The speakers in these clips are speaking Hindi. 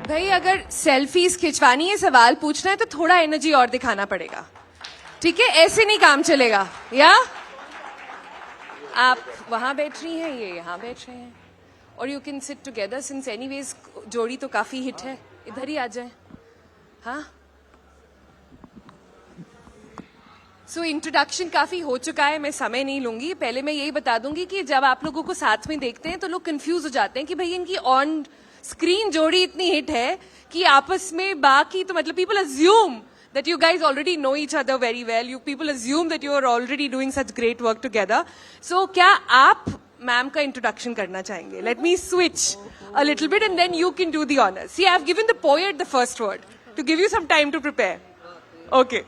भाई अगर सेल्फीज खिंचवानी है, सवाल पूछना है तो थोड़ा एनर्जी और दिखाना पड़ेगा, ठीक है? ऐसे नहीं काम चलेगा। या आप वहां बैठ रही हैं, ये यहाँ बैठ रहे हैं, और you can sit together since anyways जोड़ी तो काफी हिट है, इधर ही आ जाए। हाँ, सो इंट्रोडक्शन काफी हो चुका है, मैं समय नहीं लूंगी। पहले मैं यही बता दूंगी कि जब आप लोगों को साथ में देखते हैं तो लोग कंफ्यूज हो जाते हैं कि भाई इनकी ऑन स्क्रीन जोड़ी इतनी हिट है कि आपस में बाकी तो मतलब people assume that you guys already know each other very well. You people assume that you are already doing such great work together. So क्या आप मैम का इंट्रोडक्शन करना चाहेंगे? Let me switch a little bit and then you can do the honors. See, I have given the poet the first word to give you some time to prepare. Okay.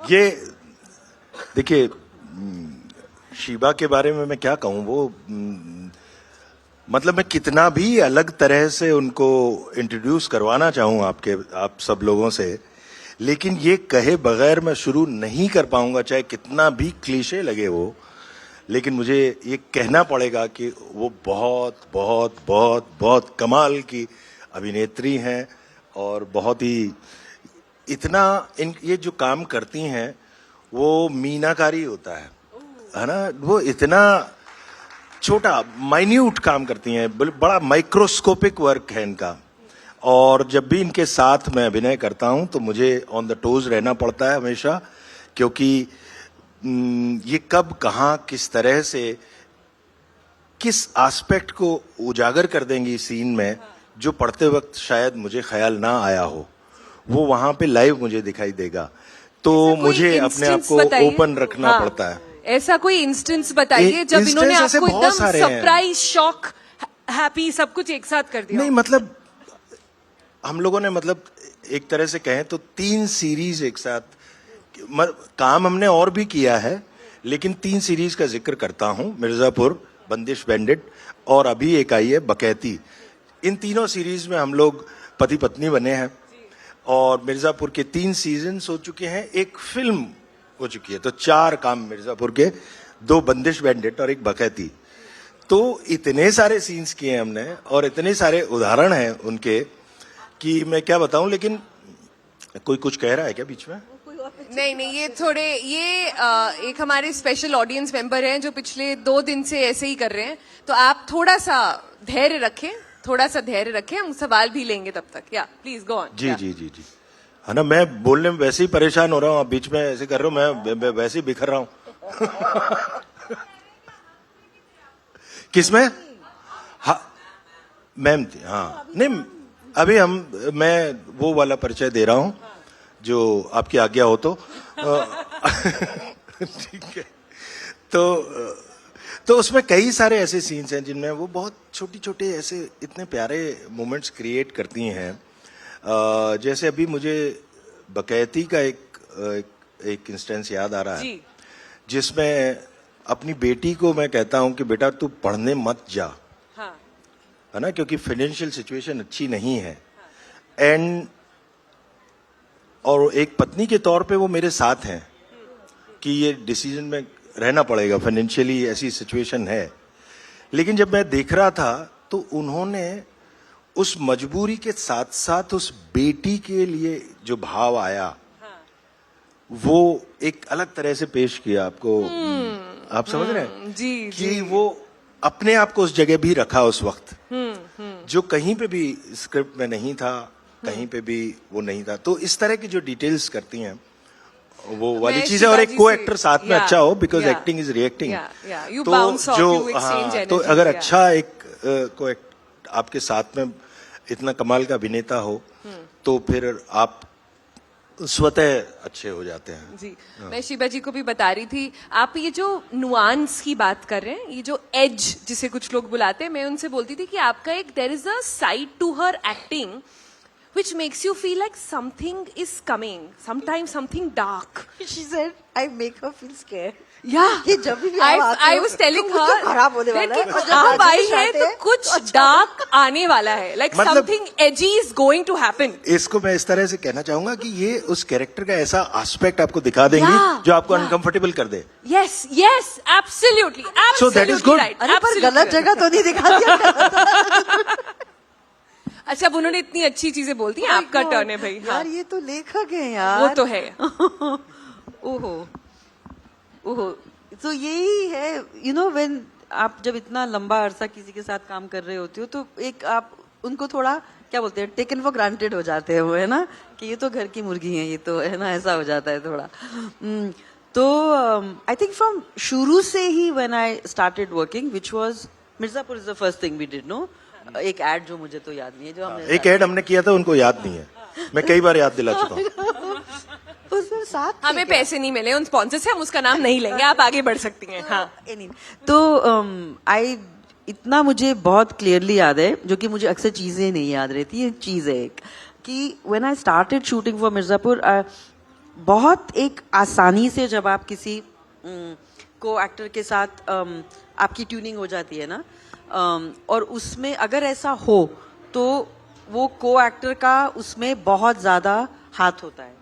ये देखिए, शीबा के बारे में मैं क्या कहूँ, वो मतलब मैं कितना भी अलग तरह से उनको इंट्रोड्यूस करवाना चाहूँ आप सब लोगों से, लेकिन ये कहे बगैर मैं शुरू नहीं कर पाऊंगा, चाहे कितना भी क्लीशे लगे वो। लेकिन मुझे ये कहना पड़ेगा कि वो बहुत बहुत बहुत बहुत कमाल की अभिनेत्री हैं, और बहुत ही इतना ये जो काम करती हैं वो मीनाकारी होता है ना, वो इतना छोटा माइन्यूट काम करती हैं, बड़ा माइक्रोस्कोपिक वर्क है इनका। और जब भी इनके साथ मैं अभिनय करता हूं तो मुझे ऑन द टोज रहना पड़ता है हमेशा, क्योंकि ये कब कहाँ किस तरह से किस एस्पेक्ट को उजागर कर देंगी सीन में, जो पढ़ते वक्त शायद मुझे ख्याल ना आया हो, वो वहां पे लाइव मुझे दिखाई देगा। तो मुझे अपने आप को ओपन रखना पड़ता है। ऐसा कोई इंस्टेंस बताइए जब इन्होंने आपको एकदम सरप्राइज, शॉक, हैप्पी सब कुछ एक साथ कर दिया। नहीं मतलब हम लोगों ने मतलब एक तरह से कहें तो 3 सीरीज एक साथ काम हमने और भी किया है, लेकिन 3 सीरीज का जिक्र करता हूं, मिर्जापुर, बंदिश बैंडिट और अभी एक आई है बकैती। इन तीनों सीरीज में हम लोग पति पत्नी बने हैं, और मिर्जापुर के 3 सीजन्स हो चुके हैं, एक फिल्म हो चुकी है। तो 4 काम मिर्जापुर के, 2 बंदिश बैंडिट और एक बकैती। तो इतने सारे सीन्स किए हमने और इतने सारे उदाहरण हैं उनके कि मैं क्या बताऊं। लेकिन कोई कुछ कह रहा है क्या बीच में? नहीं, ये थोड़े एक हमारे स्पेशल ऑडियंस मेंबर हैं जो पिछले 2 दिन से ऐसे ही कर रहे हैं, तो आप थोड़ा सा धैर्य रखें, हम सवाल भी लेंगे तब तक। या प्लीज गो ऑन। जी जी जी जी, है ना। मैं बोलने में वैसे ही परेशान हो रहा हूँ, आप बीच में ऐसे कर रहे हो, मैं वैसे ही बिखर रहा हूँ। किसमें? हाँ मैम थी, हाँ। नहीं अभी मैं वो वाला परिचय दे रहा हूँ जो आपकी आज्ञा हो तो। ठीक है। तो उसमें कई सारे ऐसे सीन्स हैं जिनमें वो बहुत छोटी छोटे ऐसे इतने प्यारे मोमेंट्स क्रिएट करती हैं। जैसे अभी मुझे बकैती का एक इंस्टेंस याद आ रहा है, जिसमें अपनी बेटी को मैं कहता हूं कि बेटा तू पढ़ने मत जा, हाँ। है ना, क्योंकि फाइनेंशियल सिचुएशन अच्छी नहीं है। एंड और एक पत्नी के तौर पे वो मेरे साथ हैं कि ये डिसीजन में रहना पड़ेगा, फाइनेंशियली ऐसी सिचुएशन है। लेकिन जब मैं देख रहा था तो उन्होंने उस मजबूरी के साथ साथ उस बेटी के लिए जो भाव आया, हाँ। वो एक अलग तरह से पेश किया आपको। आप समझ रहे हैं जी, कि जी। वो अपने आप को उस जगह भी रखा उस वक्त, जो कहीं पे भी स्क्रिप्ट में नहीं था, कहीं पे भी वो नहीं था। तो इस तरह की जो डिटेल्स करती हैं वो वाली चीज है। और एक को एक्टर साथ में अच्छा हो, बिकॉज एक्टिंग इज रिएक्टिंग। तो जो हाँ, तो अगर अच्छा एक को आपके साथ में इतना कमाल का अभिनेता हो तो फिर आप स्वतः अच्छे हो जाते हैं। जी, मैं शीबा जी को भी बता रही थी, आप ये जो नुआंस की बात कर रहे हैं, ये जो एज जिसे कुछ लोग बुलाते हैं, मैं उनसे बोलती थी कि आपका एक there is a side to her acting which makes you feel like something is coming, sometimes something dark. She said, I make her feel scared. Yeah, कि जब भी I was telling her खराब होने वाला है, कि आप आई है तो कुछ डार्क आने वाला है, like something edgy is going to happen. इसको मैं इस तरह से कहना चाहूंगा कि ये उस कैरेक्टर का ऐसा एस्पेक्ट आपको दिखा देंगी जो आपको अनकंफर्टेबल कर दे। Yes, absolutely. So that is good. Right. अरे पर गलत जगह तो नहीं दिखा दिया। अच्छा, अब उन्होंने इतनी अच्छी चीजें बोल दी, आपका टर्न है भाई। हाँ, यार ये तो लेखक है यार। वो तो है। ओहो ओहो, तो यही है, यू नो, व्हेन आप जब इतना लंबा अरसा किसी के साथ काम कर रहे होते हो तो एक आप उनको थोड़ा क्या बोलते हैं, टेकन फॉर ग्रांटेड हो जाते हैं वो, है ना, कि ये तो घर की मुर्गी है, ये तो, है ना, ऐसा हो जाता है थोड़ा। तो आई थिंक फ्रॉम शुरू से ही when I started working, which was Mirzapur is the first thing we did, no, एक एड जो मुझे तो याद नहीं है, जो हमने एक ऐड हमने किया था, उनको याद नहीं है, मैं कई बार याद दिला चुका हूँ। उसमें साथ थे हमें क्या? पैसे नहीं मिले उन स्पॉन्सर से, हम उसका नाम नहीं लेंगे, आप आगे बढ़ सकती हैं। हाँ, तो आई इतना मुझे बहुत क्लियरली याद है, जो कि मुझे अक्सर चीजें नहीं याद रहती, एक चीज है एक, कि when I started shooting for Mirzapur, बहुत एक आसानी से जब आप किसी को एक्टर के साथ आपकी ट्यूनिंग हो जाती है ना, और उसमें अगर ऐसा हो तो वो को एक्टर का उसमें बहुत ज्यादा हाथ होता है।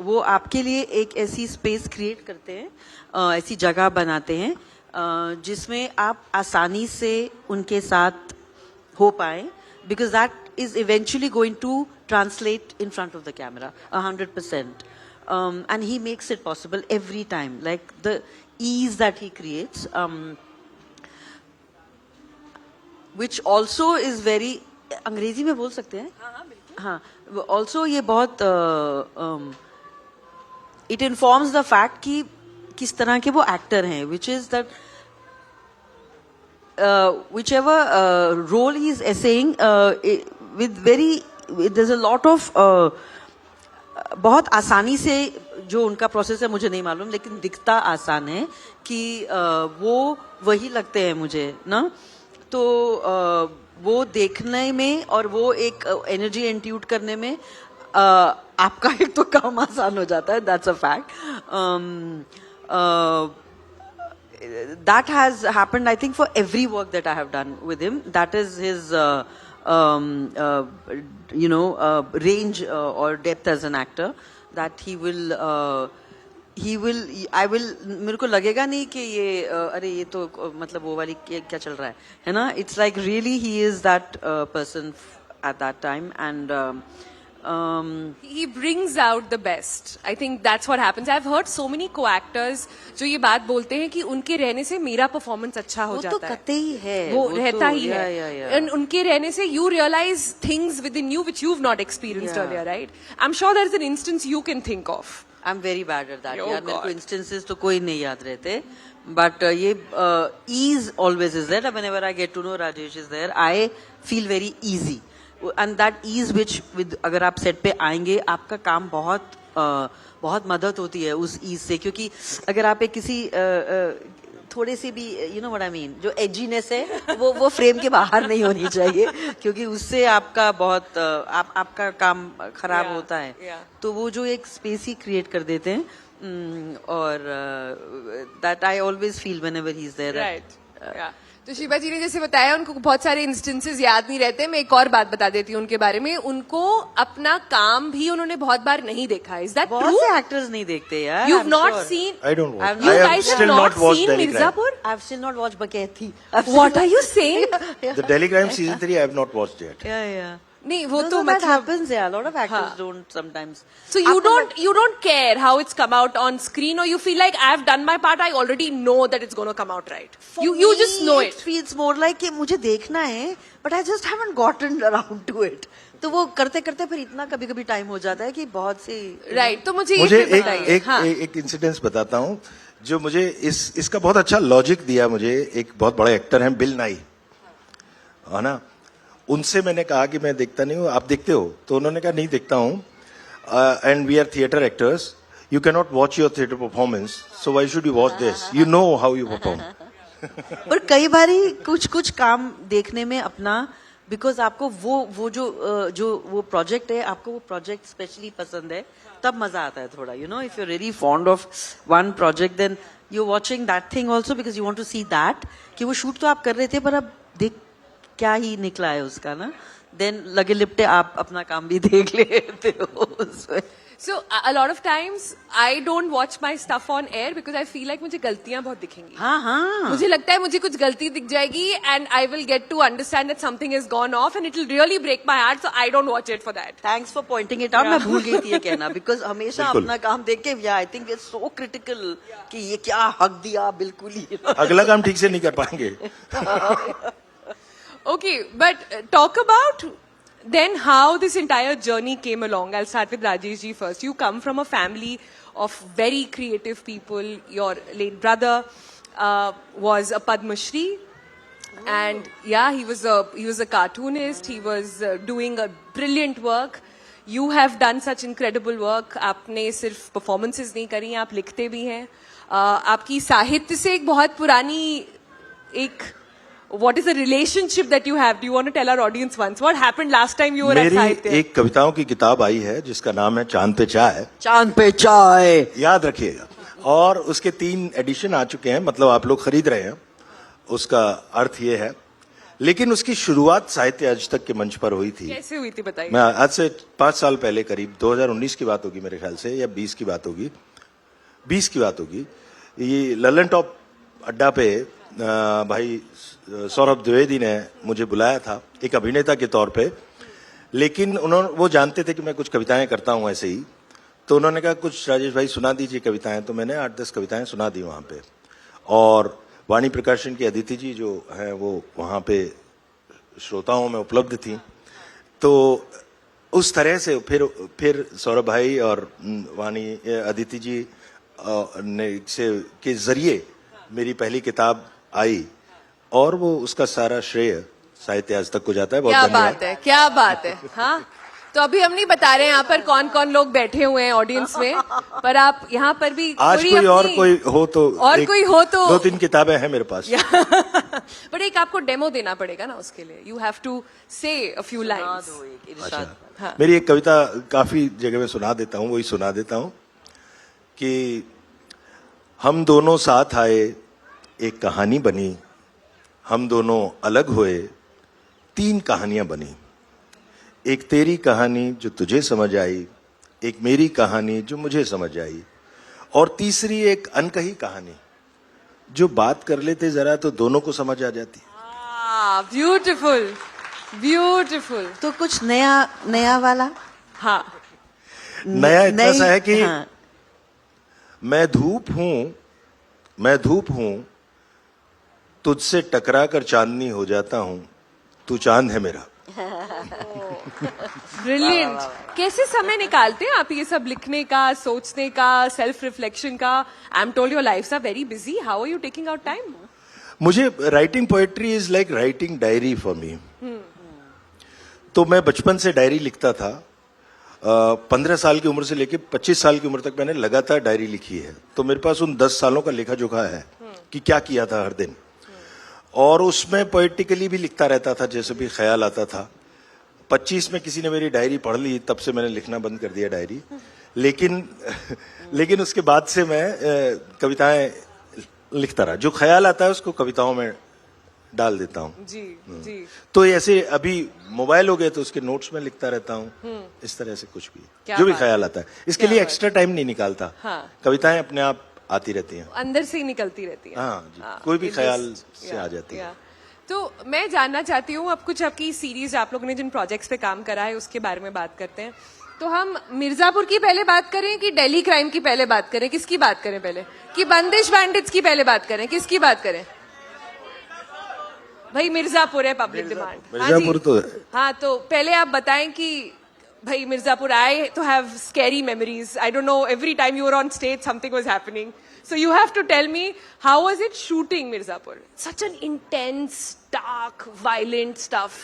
वो आपके लिए एक ऐसी स्पेस क्रिएट करते हैं, ऐसी जगह बनाते हैं जिसमें आप आसानी से उनके साथ हो पाए, because that is eventually going to translate in front of the camera 100%, and he makes it possible every time, like the ease that he creates, which also is very, अंग्रेजी में बोल सकते हैं, हाँ, ऑल्सो ये बहुत इट इन्फॉर्म्स द फैक्ट कि किस तरह के वो एक्टर हैं, which is that whichever role he is essaying with very, there is a lot of, बहुत आसानी से जो उनका प्रोसेस है मुझे नहीं मालूम, लेकिन दिखता आसान है कि वो वही लगते हैं मुझे ना, तो वो देखने में और वो एक एनर्जी इंट्यूट करने में आपका एक तो काम आसान हो जाता है, that's a fact. That has happened, I think, for every work that I have done with him. That is his, range or depth as an actor. That he will, I will, मेरे को लगेगा नहीं कि ये, अरे ये तो मतलब वो वाली क्या चल रहा है ना? It's like really he is that person at that time, and he brings out the best. I think that's what happens. I've heard so many co-actors जो ये बात बोलते हैं कि उनके रहने से मेरा परफॉर्मेंस अच्छा हो जाता है। वो तो कतई है, वो रहता ही या, है। And उनके रहने से you realize things within you which you've not experienced earlier, right? I'm sure there's an instance you can think of. I'm very bad at that. Oh, यार, मेरे को God. instances तो कोई नहीं याद रहते, but ये ease always is there. Whenever I get to know Rajesh is there, I feel very easy. And that ease which with अगर आप सेट पे आएंगे, आपका काम बहुत बहुत मदद होती है उस ईज से, क्योंकि अगर आप एक किसी थोड़े से भी, you know what I mean, जो एजीनेस है वो फ्रेम के बाहर नहीं होनी चाहिए, क्योंकि उससे आपका बहुत आपका काम खराब होता है। तो वो जो एक स्पेस ही क्रिएट कर देते हैं, और that I always feel whenever he is there. Right. तो शिवा जी ने जैसे बताया उनको बहुत सारे इंस्टेंसेस याद नहीं रहते। मैं एक और बात बता देती हूँ उनके बारे में, उनको अपना काम भी उन्होंने बहुत बार नहीं देखा है। Is that बहुत true? से एक्टर्स नहीं देखते यार। You've I'm not sure. seen. I don't watch. You I have guys have still not not watched seen Delhi Crime. Mirzapur? I've still not watched Bakaiti. What are you saying? The Delhi Crime season 3 I have not watched yet. Yeah. नहीं वो No, तो so that मतलब happens, yeah. A lot of actors हाँ. don't sometimes. So you After don't care how it's come out on screen, or you feel like I've done my part, I already know that it's going to come out right. For You me, just know it. It feels more like कि मुझे देखना है, but I just haven't gotten around to it. तो वो करते करते फिर इतना कभी कभी टाइम हो जाता है कि बहुत सी Right. तो मुझे मुझे ये फिर बताइए। हाँ. एक इंसिडेंस बताता हूँ जो मुझे इसका बहुत अच्छा लॉजिक दिया मुझे। एक बहुत बड़े एक्टर हैं बिल नाई, है ना, उनसे मैंने कहा कि मैं देखता नहीं हूँ, आप देखते हो? तो उन्होंने कहा नहीं देखता हूँ, and we are theatre actors, you can not watch your theatre performance, so why should you watch this, you know how you perform. पर कई बारी कुछ काम देखने में अपना, बिकॉज आपको वो जो वो प्रोजेक्ट है, आपको वो प्रोजेक्ट स्पेशली पसंद है, तब मजा आता है थोड़ा, you know, if you really fond of one project, then you watching that thing also because you want to see that, कि वो शूट तो आप कर रहे थे पर अब देख क्या ही निकला है उसका ना, देन लगे लिपटे आप अपना काम भी देख लेते हो उसमें। So a lot of times I don't watch my stuff on air because I feel like मुझे गलतियां बहुत दिखेंगी. हाँ हाँ मुझे लगता है मुझे कुछ गलती दिख जाएगी and I will get to understand that something has gone off and it will really break my heart, so I don't watch it for that. Thanks for pointing it out. मैं भूल गई थी ये कहना, बिकॉज हमेशा बिल्कुल. अपना काम देख के I think it's so critical कि ये क्या हक दिया बिल्कुल ही. अगला काम ठीक से नहीं कर पाएंगे. Okay, but talk about then how this entire journey came along. I'll start with Rajesh ji first. You come from a family of very creative people. Your late brother was a Padma Shri, and yeah, he was a cartoonist. He was doing a brilliant work. You have done such incredible work. आपने सिर्फ performances नहीं करी, आप लिखते भी हैं. आपकी साहित्य से एक बहुत पुरानी एक what is the relationship that you have? Do you want to tell our audience once? What happened last time you were at मेरी साहित्य? एक कविताओं की किताब आई है जिसका नाम है चांद पे चाय. चांद पे चाय. याद रखिएगा. और उसके 3 एडिशन आ चुके हैं, मतलब आप लोग खरीद रहे हैं. उसका अर्थ ये है. लेकिन उसकी शुरुआत साहित्य आज तक के मंच पर हुई थी. कैसे हुई थी बताइए? मैं आज से 5 साल पहले, करीब 2019 की बात होगी मेरे ख्याल से, या 20 की बात होगी, 20 की बात होगी. ये ललन टॉप अड्डा पे भाई सौरभ द्विवेदी ने मुझे बुलाया था एक अभिनेता के तौर पे. लेकिन वो जानते थे कि मैं कुछ कविताएं करता हूं ऐसे ही. तो उन्होंने कहा कुछ राजेश भाई सुना दीजिए कविताएं. तो मैंने 8-10 कविताएं सुना दी वहां पे. और वाणी प्रकाशन की अदिति जी जो है वो वहां पे श्रोताओं में उपलब्ध थी. तो उस तरह से फिर सौरभ भाई और वाणी अदिति जी के जरिए मेरी पहली किताब आई. और वो उसका सारा श्रेय साहित्य आज तक को जाता है. बहुत क्या धन्यवाद. बात है, क्या बात है. हाँ, तो अभी हम नहीं बता रहे हैं यहाँ पर कौन कौन लोग बैठे हुए हैं ऑडियंस में, पर आप यहाँ पर भी आज कोई और कोई हो तो और कोई हो तो 2-3 किताबें हैं मेरे पास. बट एक आपको डेमो देना पड़ेगा ना उसके लिए. यू हैव टू से अ फ्यू लाइन्स. अच्छा. मेरी एक कविता काफी जगह में सुना देता हूँ, वही सुना देता हूँ कि हम दोनों साथ आए, एक कहानी बनी. हम दोनों अलग हुए, 3 कहानियां बनी. एक तेरी कहानी जो तुझे समझ आई, एक मेरी कहानी जो मुझे समझ आई, और तीसरी एक अनकही कहानी जो बात कर लेते जरा तो दोनों को समझ आ जाती. Beautiful, beautiful. तो कुछ नया वाला. हाँ, नया इतना सा है कि हाँ. मैं धूप हूं, तुझसे टकरा कर चांदनी हो जाता हूं, तू चांद है मेरा. ब्रिलियंट. कैसे समय निकालते हैं आप ये सब लिखने का, सोचने का, सेल्फ रिफ्लेक्शन का? I am told your lifes are very busy. How are you taking out time? मुझे writing poetry is like writing diary for me. तो मैं बचपन से डायरी लिखता था. 15 साल की उम्र से लेकर 25 साल की उम्र तक मैंने लगातार डायरी लिखी है. तो मेरे पास उन 10 सालों का लेखा जोखा है कि क्या किया था हर दिन. और उसमें पोएटिकली भी लिखता रहता था जैसे भी ख्याल आता था. 25 में किसी ने मेरी डायरी पढ़ ली, तब से मैंने लिखना बंद कर दिया डायरी. लेकिन उसके बाद से मैं कविताएं लिखता रहा. जो ख्याल आता है उसको कविताओं में डाल देता हूँ. जी जी. तो ऐसे अभी मोबाइल हो गए तो उसके नोट्स में लिखता रहता हूँ. इस तरह से कुछ भी जो भी ख्याल आता है. इसके लिए एक्स्ट्रा टाइम नहीं निकालता. हाँ. कविताएं अपने आप आती रहती हैं, अंदर से ही निकलती रहती है. हाँ जी. कोई भी ख्याल से आ जाती है. तो मैं जानना चाहती हूँ, अब कुछ आपकी सीरीज आप लोगों ने जिन प्रोजेक्ट्स पे काम करा है उसके बारे में बात करते हैं. तो हम मिर्जापुर की पहले बात करें कि दिल्ली क्राइम की पहले बात करें? किसकी बात करें पहले? कि बंदिश बैंडिट्स की पहले बात करें? किसकी बात करें? भाई मिर्जापुर है पब्लिक डिमांड. मिर्जापुर तो हाँ, तो पहले आप बताएं कि भाई मिर्जापुर, आई तो have scary memories. I don't know, every time you were on stage something was happening. So you have to tell me, how was it shooting Mirzapur? Such an intense, dark, violent stuff.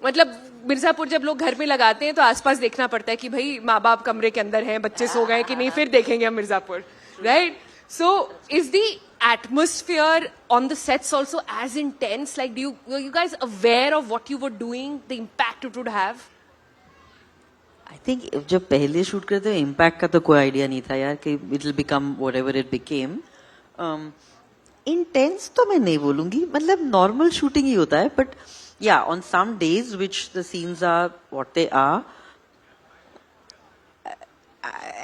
मतलब मिर्जापुर जब लोग घर में लगाते हैं तो आसपास देखना पड़ता है कि भाई माँ बाप कमरे के अंदर हैं, बच्चे सो गए कि नहीं, फिर देखेंगे हम Mirzapur, right? So is the atmosphere on the sets also as intense? Like, were you guys aware of what you were doing, the impact it would have? I think जब पहले शूट करते थे इम्पैक्ट का तो कोई आइडिया नहीं था यार कि it will become whatever it became. Intense तो मैं नहीं बोलूंगी, मतलब नॉर्मल शूटिंग ही होता है. But yeah on some days which the scenes are what they are,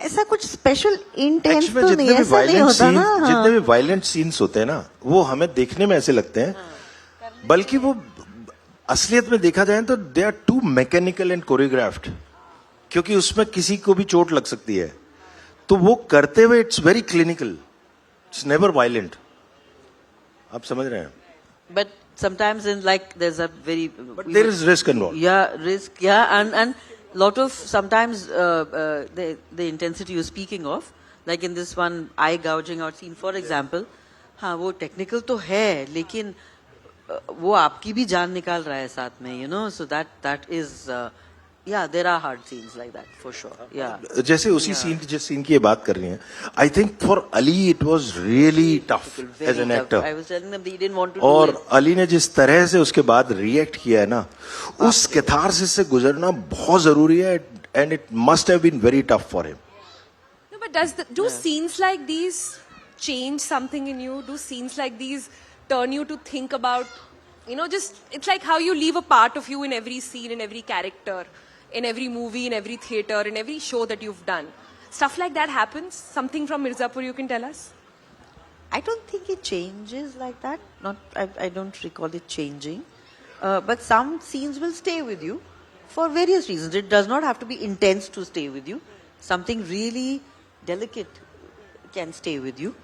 ऐसा कुछ स्पेशल इंटेंस Actually, तो नहीं, ऐसा नहीं होता ना. जितने भी वायलेंट सीन्स होते हैं ना, वो हमें देखने में ऐसे लगते हैं, बल्कि वो असलियत में देखा जाए तो they are too mechanical and choreographed, क्योंकि उसमें किसी को भी चोट लग सकती है, तो वो करते हुए it's very clinical, it's never violent. आप समझ रहे हैं? But sometimes in like there's a very but there is risk involve. risk, and lot of sometimes the intensity you're speaking of, like in this one eye gouging out scene for example, हाँ वो technical तो है, लेकिन वो आपकी भी जान निकाल रहा है साथ में, you know, so that is yeah, there are hard scenes like that for sure. Yeah. जैसे उसी सीन, जिस सीन की ये बात कर रही हैं, I think for Ali it was really tough as an I actor. was telling them they didn't want to do और it. अली ने जिस तरह से उसके बाद रिएक्ट किया है ना, उस कैथारसिस से गुजरना बहुत जरूरी है, and it must have been very tough for him. No, but do scenes like these change something in you? Do scenes like these turn you to think about, just it's like how you leave a part of you in every scene, in every character, in every movie, in every theater, in every show that you've done. Stuff like that happens? Something from Mirzapur you can tell us? I don't think it changes like that. I don't recall it changing. But some scenes will stay with you for various reasons. It does not have to be intense to stay with you. Something really delicate can stay with you.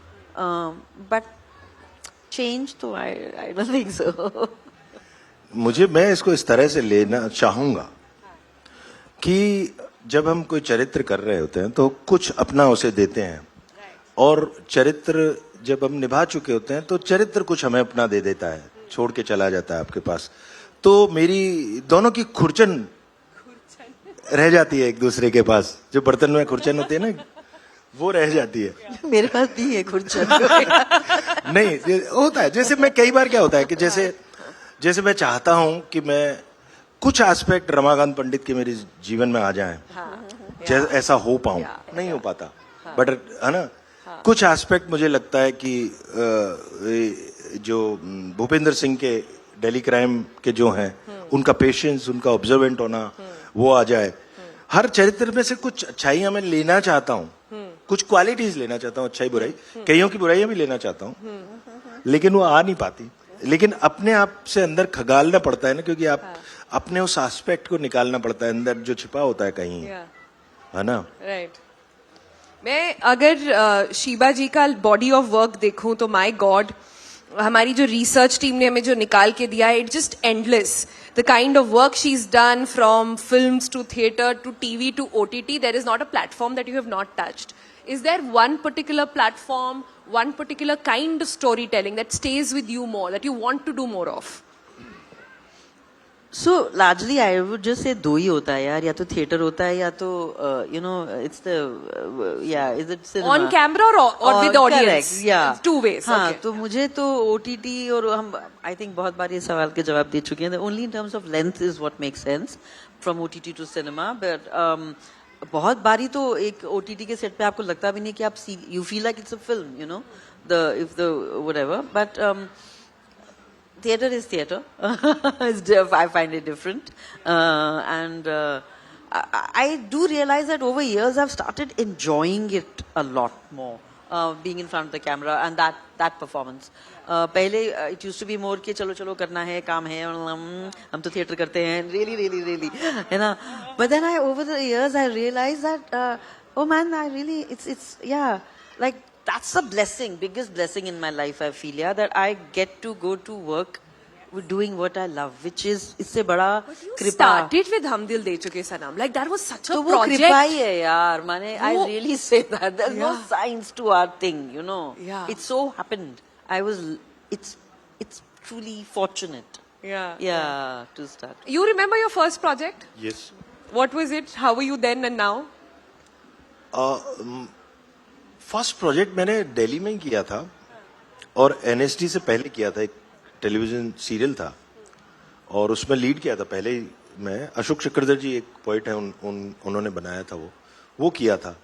But change, तो I don't think so. मैं इसको इस तरह से लेना चाहूंगा कि जब हम कोई चरित्र कर रहे होते हैं तो कुछ अपना उसे देते हैं, और चरित्र जब हम निभा चुके होते हैं तो चरित्र कुछ हमें अपना दे देता है, छोड़ के चला जाता है आपके पास. तो मेरी दोनों की खुरचन रह जाती है एक दूसरे के पास. जो बर्तन में खुरचन होती है ना, वो रह जाती है. मेरे पास नहीं है खुरचन. नहीं, होता है. जैसे मैं कई बार क्या होता है कि जैसे मैं चाहता हूं कि मैं कुछ एस्पेक्ट रमाकांत पंडित के मेरे जीवन में आ जाएं, ऐसा हो पाऊं, नहीं हो पाता, बट है ना, कुछ एस्पेक्ट मुझे लगता है कि जो भूपेंद्र सिंह के दिल्ली क्राइम के जो हैं, उनका पेशेंस, उनका ऑब्जर्वेंट होना, वो आ जाए. हर चरित्र में से कुछ अच्छाइयां मैं लेना चाहता हूं, कुछ क्वालिटीज लेना चाहता हूं, अच्छाई बुराई, कईयों की बुराइयां भी लेना चाहता हूं, लेकिन वो आ नहीं पाती. लेकिन अपने आप से अंदर खगालना पड़ता है ना, क्योंकि आप अपने उस एस्पेक्ट को निकालना पड़ता है अंदर, जो छिपा होता है कहीं, है ना. राइट. मैं अगर शीबा जी का बॉडी ऑफ वर्क देखूं तो माय गॉड, हमारी जो रिसर्च टीम ने हमें जो निकाल के दिया है, it's just endless. The kind of work she is done, from films to theatre to TV to OTT, there is not a platform that you have not touched. Is there one particular platform, one particular kind of storytelling that stays with you more, that you want to do more of? So largely I would just say दो ही होता है यार, या तो थिएटर होता है या तो it's the is it cinema? On camera or with audience? Correct, yeah. It's two ways. हाँ, Okay. तो मुझे तो OTT, और हम I think बहुत बार ये सवाल के जवाब दे चुके हैं. The only in terms of length is what makes sense from OTT to cinema, but बहुत बारी तो एक OTT के सेट पे आपको लगता भी नहीं कि आप you feel like it's a film, if the whatever, but theater is theater. I find it different, and I do realize that over years I've started enjoying it a lot more, being in front of the camera and that performance. पहले it used to be more कि चलो करना है, काम है, हम तो theater करते हैं, really, है ना. But then over the years I realized that oh man, it's like that's a blessing, biggest blessing in my life, I feel, that I get to go to work with doing what I love, which is इससे बड़ा कृपा. Started with हम दिल दे चुके सनम, like that was such a तो वो project. कृपा ही है यार, माने I really say that there's no science to our thing, Yeah. It so happened. It's truly fortunate. Yeah, to start. You remember your first project? Yes. What was it? How were you then and now? First project मैंने दिल्ली में ही किया था, और NSD से पहले किया था. एक टेलीविजन सीरियल था और उसमें लीड किया था पहले ही मैं. अशोक चक्रधर जी एक पोइट है, उन्होंने बनाया था, वो किया था.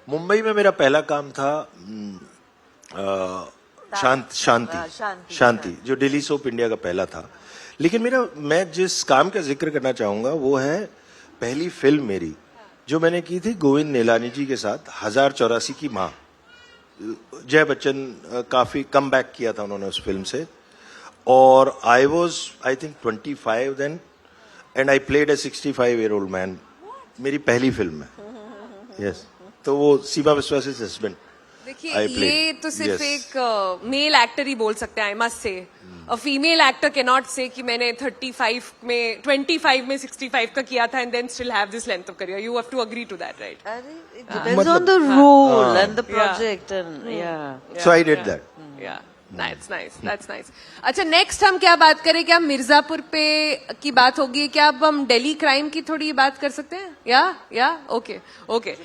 मुंबई में मेरा पहला काम था शांति, जो डेली सोप इंडिया का पहला था. लेकिन मैं जिस काम का जिक्र करना चाहूंगा वो है पहली फिल्म मेरी, जो मैंने की थी गोविंद निहलानी जी के साथ 1084 की माँ। जय बच्चन काफी कम बैक किया था उन्होंने उस फिल्म से, और I was I think 25 then and I played a 65-year-old man. मेरी पहली फिल्म है। यस, तो वो सीमा विश्वास हस्बैंड। देखिए I played. ये तो सिर्फ Yes. एक मेल एक्टर ही बोल सकते हैं, I must say. A female actor can not से कि मैंने 35 में 25 में 65 का किया था and then still have this length of career. You have to agree to that, right? It depends on the role and the project and yeah. So I did that. या नाइस नाइस, दैट्स नाइस। अच्छा, नेक्स्ट हम क्या बात करें? क्या मिर्जापुर पे की बात होगी? क्या अब हम दिल्ली क्राइम की थोड़ी बात कर सकते हैं? या ओके ओके।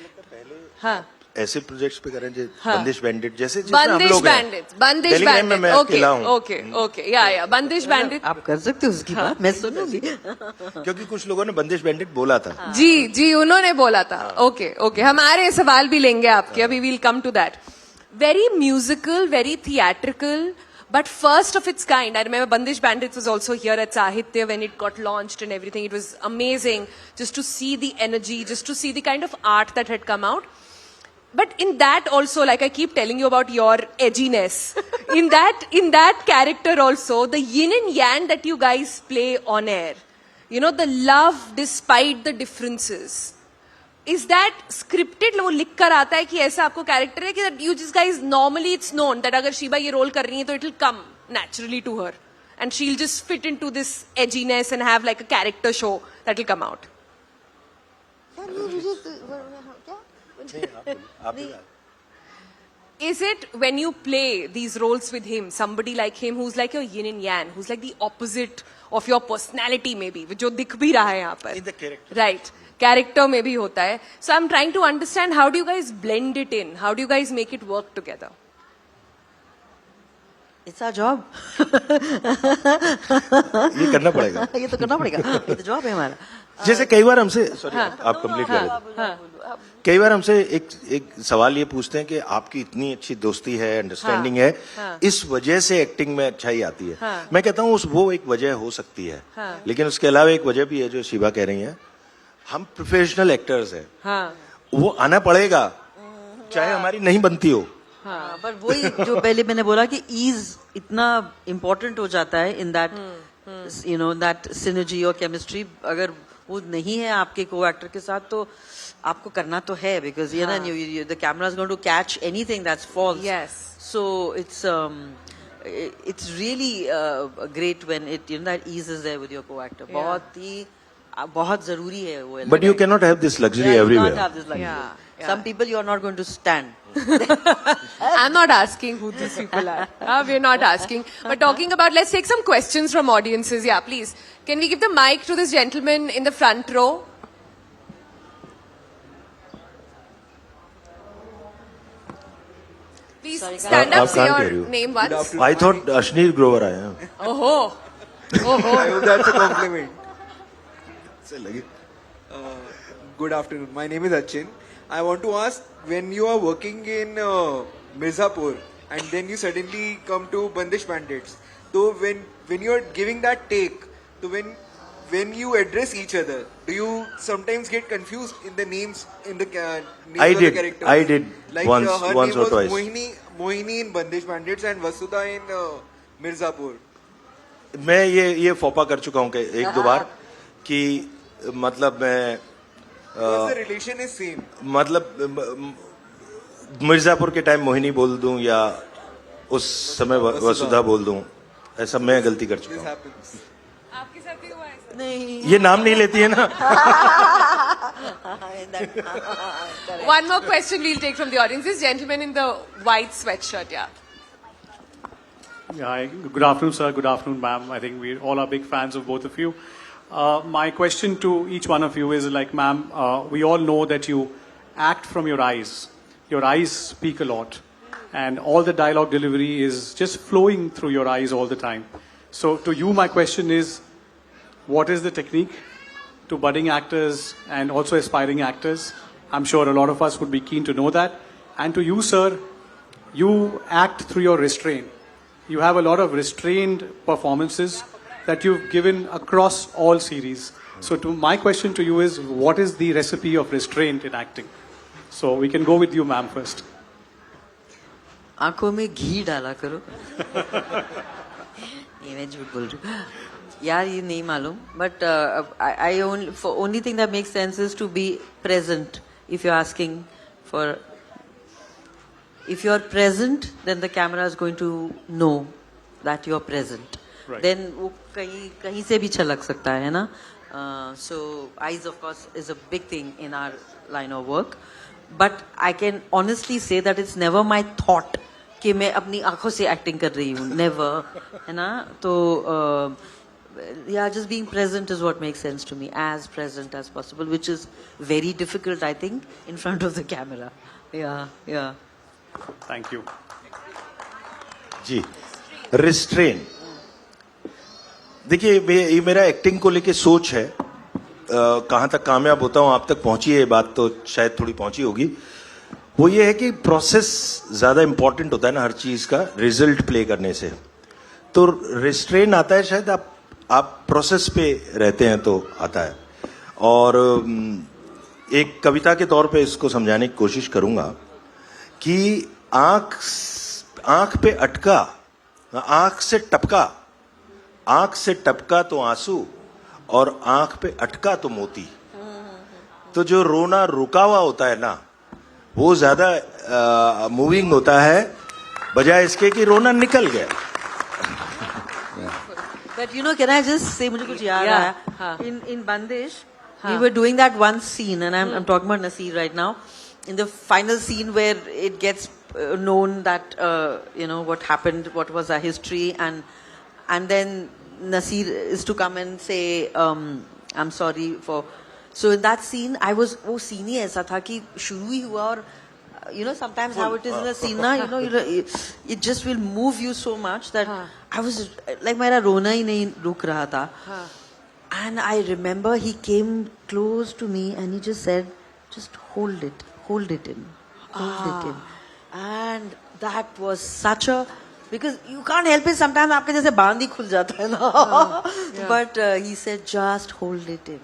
हाँ, ऐसे प्रोजेक्ट्स पे करें हाँ। बंदिश बैंडिट जैसे जिसमें हम बंदिश लोग हैं। बैंडिट, बंदिश दिल्ली क्राइम में बैंडिट, मैं ओके अकेला हूँ। ओके ओके, या बंदिश बैंडिट। आप कर सकते हो उसकी बात, मैं सुनूंगी। क्योंकि कुछ लोगों ने बंदिश बैंडिट बोला था। जी जी, उन्होंने बोला था। ओके ओके, हमारे सवाल भी लेंगे आपके, अभी we'll come to that. Very musical, very theatrical, but first of its kind. I remember Bandish Bandits was also here at Sahitya when it got launched and everything. It was amazing just to see the energy, just to see the kind of art that had come out. But in that also, like I keep telling you about your edginess, in that character also, the yin and yang that you guys play on air, you know, the love despite the differences. Is that scripted? वो लिख कर आता है कि ऐसा आपको कैरेक्टर है कि you just guys normally it's known that अगर शीबा ये रोल कर रही है तो it will come naturally to her and she'll just fit into this edginess and have like a character show that will come out. Is it when you play these roles with him, somebody like him who's like your yin and yang, who's like the opposite of your personality maybe, जो दिख भी रहा है यहाँ पर, In the character. right? Character में भी होता है. So I'm trying to understand, how do you guys blend it in? How do you guys make it work together? It's our job. ये करना पड़ेगा। ये तो करना पड़ेगा, ये तो जॉब है हमारा। जैसे कई बार हमसे, सॉरी आप कंप्लीट करें। कई बार हमसे एक सवाल ये पूछते हैं कि आपकी इतनी अच्छी दोस्ती है, अंडरस्टैंडिंग है, इस वजह से एक्टिंग में अच्छाई आती है। मैं कहता हूँ वो एक वजह हो सकती है, लेकिन उसके अलावा एक वजह भी है जो शिवा कह रही हैं, हम प्रोफेशनल एक्टर्स हैं, वो आना पड़ेगा चाहे हमारी नहीं बनती हो। हाँ, पर वही जो पहले मैंने बोला कि ईज इतना इम्पोर्टेंट हो जाता है in that you know that synergy और केमिस्ट्री। अगर वो नहीं है आपके को एक्टर के साथ तो आपको करना तो है, because you know the camera is going to catch anything that's false. Yes. So it's really great when it you know that ease is there with your co actor. बहुत जरूरी है वो। But you can not have this luxury everywhere. Some people you are not going to stand. I'm not asking who these people are. We're not asking. But talking about, let's take some questions from audiences. Yeah, please. Can we give the mic to this gentleman in the front row? Please stand up, आप say कहाँ कह your रही हो? name once. I thought Ashneer Grover आए हैं। Oh, oh. That's a compliment. से लगे। Good afternoon. My name is Achin. I want to ask, when you are working in Mirzapur and then you suddenly come to Bandish Bandits, so when you are giving that take, so when you address each other, do you sometimes get confused in the names in the names I of the did. characters? I did. Like Once- her once name or was twice. Mohini in Bandish Bandits and Vasudha in Mirzapur. मैं ये फोपा कर चुका हूँ एक दो बार कि मतलब मैं Because the relation is same. मतलब मिर्जापुर के टाइम मोहिनी बोल दूं या उस समय वसुधा बोल दूं, ऐसा मैं गलती कर चुका This हूँ। happens. आपके साथ भी हुआ है सर? नहीं। ये नाम नहीं लेती है ना। One more question we'll take from the audience. This gentleman in the white sweatshirt, yeah. Yeah, hi. Good afternoon, sir. Good afternoon, ma'am. I think we all are big fans of both of you. My question to each one of you is like, ma'am, we all know that you act from your eyes. Your eyes speak a lot. And all the dialogue delivery is just flowing through your eyes all the time. So to you, my question is, what is the technique to budding actors and also aspiring actors? I'm sure a lot of us would be keen to know that. And to you, sir, you act through your restraint. You have a lot of restrained performances that you've given across all series. So to my question to you is, what is the recipe of restraint in acting? So we can go with you, ma'am, first. आंखों में घी डाला करो. ये मैं झूठ बोल रही हूँ. यार ये नहीं मालूम. But I only thing that makes sense is to be present. If you're asking for, if you're present, then the camera is going to know that you're present. Right. Then वो कहीं से भी छलक सकता है ना. So eyes of course is a big thing in our line of work. But I can honestly say that it's never my thought कि मैं अपनी आंखों से acting कर रही हूँ. Never, है ना. तो yeah, just being present is what makes sense to me, as present as possible, which is very difficult, I think, in front of the camera. Yeah. Thank you. जी, रिस्ट्रेन. देखिए ये मेरा एक्टिंग को लेके सोच है. कहाँ तक कामयाब होता हूँ, आप तक पहुंची है ये बात तो शायद थोड़ी पहुंची होगी. वो ये है कि प्रोसेस ज्यादा इंपॉर्टेंट होता है ना हर चीज का, रिजल्ट प्ले करने से. तो रिस्ट्रेन आता है शायद आप प्रोसेस पे रहते हैं तो आता है. और एक कविता के तौर पे इसको समझाने की कोशिश करूंगा कि आंख पे अटका, आंख से टपका तो आंसू, और आंख पे अटका तो मोती. तो जो रोना रुका हुआ होता है ना, वो ज्यादा मूविंग होता है बजाय इसके कि रोना निकल गया. But you know, can I just say, मुझे कुछ याद Yeah. आया. In Bandish, we were doing that one scene, and I'm talking about Nasir right now. In the final scene where it gets known that what happened, what was our history, and then Nasir is to come and say, I'm sorry for. So in that scene, I was वो scene ही ऐसा था कि शुरू ही हुआ और sometimes how it is in a scene ना, it just will move you so much that I was like मेरा रोना ही नहीं रुक रहा था. And I remember he came close to me and he just said, just hold it in. And that was such a, because you can't help it, sometimes आपके जैसे बांध ही खुल जाता है ना. But he said, just hold it in.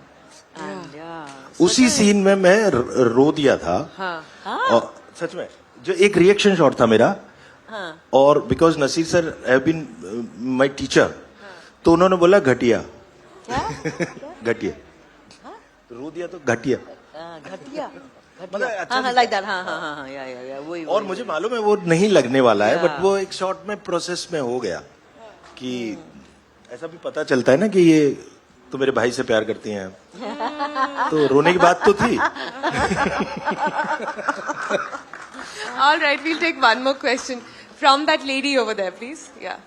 And उसी सीन में मैं रो दिया था. और सच में जो एक रिएक्शन शॉट था मेरा, और because Naseer sir have been my teacher, तो उन्होंने बोला घटिया. घटिया रो दिया तो घटिया. like that. Yeah. वही. और मुझे मालूम है वो नहीं लगने वाला है, बट वो एक शॉट में प्रोसेस में हो गया कि ऐसा भी पता चलता है ना कि ये तो मेरे भाई से प्यार करती हैं, तो रोने की बात तो थी. All right, we'll take one more question from that lady over there, please. Yeah.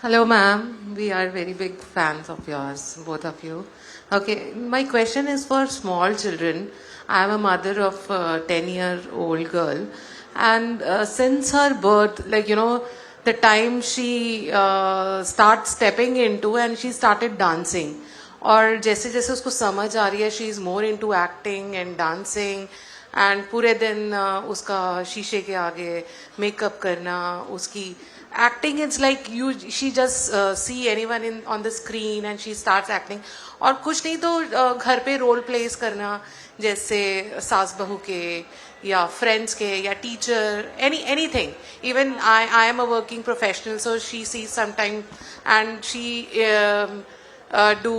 Hello, ma'am. We are very big fans of yours, both of you. Okay, my question is for small children. I am a mother of a 10-year-old girl, and since her birth, the time she starts stepping into and she started dancing. और जैसे जैसे उसको समझ आ रही है, she is more into acting and dancing, and पूरे दिन उसका शीशे के आगे मेकअप करना, उसकी acting, it's like she just see anyone on the screen and she starts acting. और कुछ नहीं तो घर पे रोल प्लेस करना, जैसे सास बहू के या फ्रेंड्स के या teacher, anything. Even I am a working professional, so she sees sometime and she do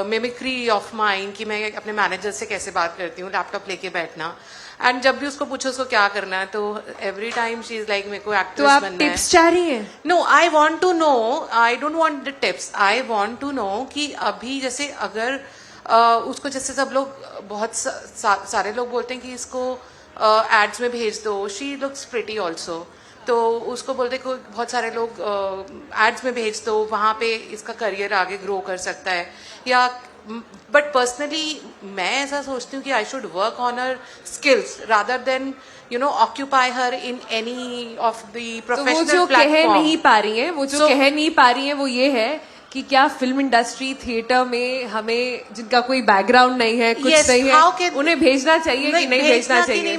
mimicry of mine कि मैं अपने मैनेजर से कैसे बात करती हूँ, लैपटॉप लेके बैठना. एंड जब भी उसको पूछो उसको क्या करना है, तो every time she is like मेरे को एक्ट्रेस बनना है. तो आप टिप्स चाह रही हैं? No, I want to know, I don't want the tips, I want to know कि अभी जैसे अगर उसको, जैसे सब लोग बहुत सारे लोग बोलते हैं कि इसको एड्स में भेज दो, शी लुक्स प्रिटी ऑल्सो, तो उसको बोलते को बहुत सारे लोग एड्स में भेज दो, वहाँ पे इसका करियर आगे ग्रो कर सकता है. या बट पर्सनली मैं ऐसा सोचती हूँ कि I should work on her skills rather than occupy her in any of the professional platform. वो जो कह नहीं पा रही हैं, कह नहीं पा रही हैं, वो ये है कि क्या फिल्म इंडस्ट्री, थिएटर में हमें जिनका कोई बैकग्राउंड नहीं है, कुछ Yes, नहीं how है, can- उन्हें भेजना चाहिए कि नहीं भेजना चाहिए?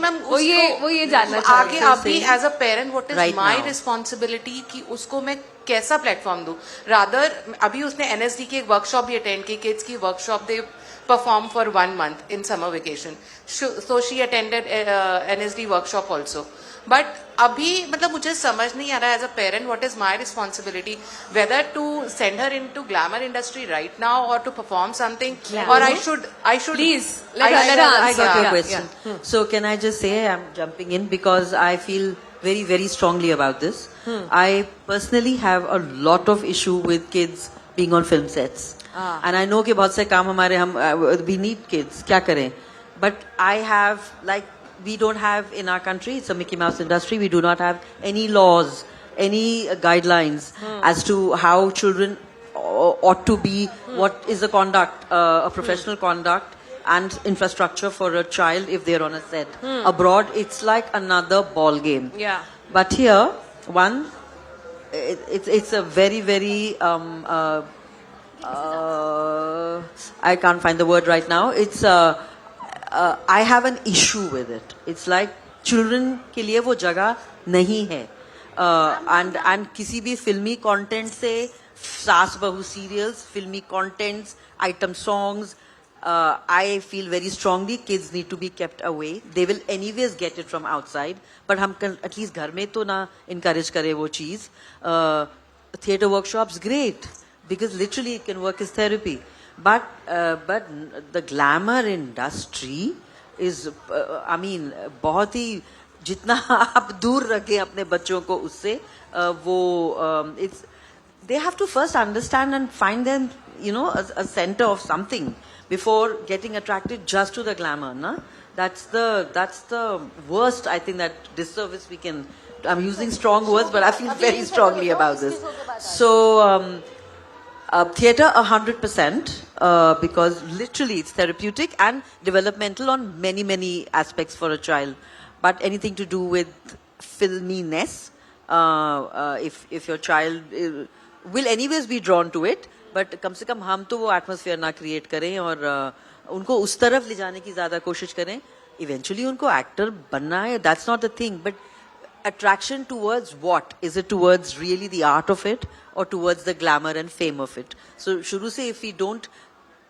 वो ये जानना आगे चाहिए. अभी as a parent what is Right my now. Responsibility कि उसको मैं कैसा प्लेटफॉर्म दूं? रादर अभी उसने एनएसडी की एक वर्कशॉप भी अटेंड की, किड्स की workshop they perform for 1 month in summer vacation. So she attended NSD workshop also. But अभी मतलब मुझे समझ नहीं आ रहा as a parent what is my responsibility, whether to send her into glamour industry right now और टू परफॉर्म समथिंग, और I should Please, let her answer. Okay, Yeah, question. So can I just say I'm jumping in because I feel very, very strongly about this. I personally have a lot of issue with kids being on film sets. And I know कि बहुत से काम हमारे we need kids, क्या करें? But I have like we don't have in our country, it's a Mickey Mouse industry, we do not have any laws, any guidelines as to how children ought to be, what is the conduct, a professional conduct and infrastructure for a child if they're on a set. Abroad, it's like another ball game. Yeah. But here, one, it's a very, very, I can't find the word right now. It's I have an issue with it. It's like children के लिए वो जगह नहीं है. And किसी भी फिल्मी content से, सास बहू serials, filmy contents, item songs, I feel very strongly kids need to be kept away. They will anyways get it from outside. But हम at least घर में तो ना encourage करें वो चीज. Theatre workshops great because literally it can work as therapy. But the glamour industry is, I mean, बहुत ही जितना आप दूर रखें अपने बच्चों को उससे वो it's they have to first understand and find them, you know, a center of something before getting attracted just to the glamour, na? That's the worst, I think, that disservice we can. I'm using strong words, but I feel very strongly about this. So. Theatre 100% because literally it's therapeutic and developmental on many, many aspects for a child. But anything to do with filminess, if your child will anyways be drawn to it, but कम से कम हम तो वो atmosphere ना create करें और उनको उस तरफ ले जाने की ज़्यादा कोशिश करें. Eventually उनको actor बनना है, that's not the thing, but attraction towards what? Is it towards really the art of it or towards the glamour and fame of it? So shuru se if we don't